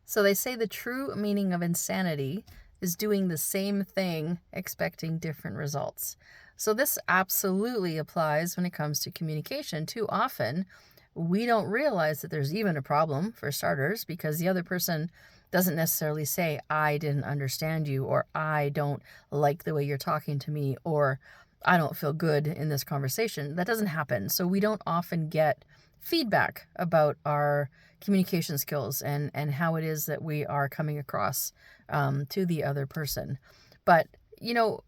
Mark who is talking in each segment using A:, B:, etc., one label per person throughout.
A: So they say the true meaning of insanity is doing the same thing expecting different results. So this absolutely applies when it comes to communication. Too often, we don't realize that there's even a problem, for starters, because the other person doesn't necessarily say, I didn't understand you, or I don't like the way you're talking to me, or I don't feel good in this conversation. That doesn't happen. So we don't often get feedback about our communication skills and how it is that we are coming across to the other person. But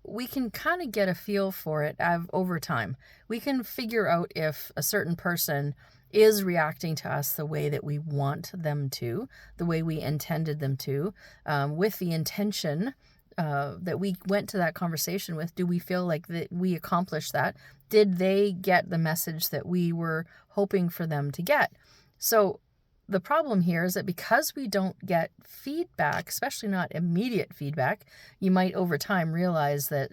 A: we can kind of get a feel for it over time. We can figure out if a certain person is reacting to us the way that we want them to, the way we intended them to, with the intention that we went to that conversation with. Do we feel like that we accomplished that? Did they get the message that we were hoping for them to get? So the problem here is that because we don't get feedback, especially not immediate feedback, you might over time realize that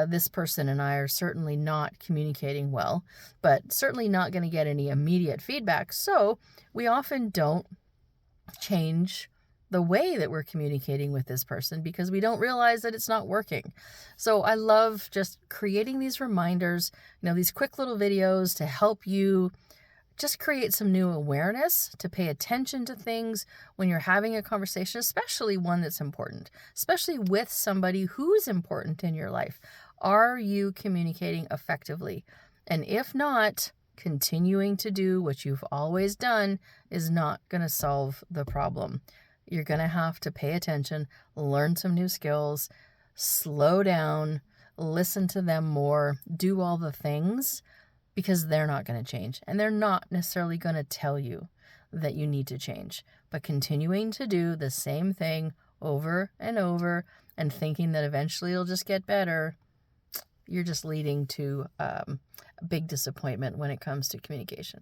A: this person and I are certainly not communicating well, but certainly not going to get any immediate feedback. So we often don't change the way that we're communicating with this person because we don't realize that it's not working. So I love just creating these reminders, these quick little videos to help you just create some new awareness, to pay attention to things when you're having a conversation, especially one that's important, especially with somebody who's important in your life. Are you communicating effectively? And if not, continuing to do what you've always done is not going to solve the problem. You're going to have to pay attention, learn some new skills, slow down, listen to them more, do all the things, because they're not going to change. And they're not necessarily going to tell you that you need to change. But continuing to do the same thing over and over and thinking that eventually it'll just get better, you're just leading to a big disappointment when it comes to communication.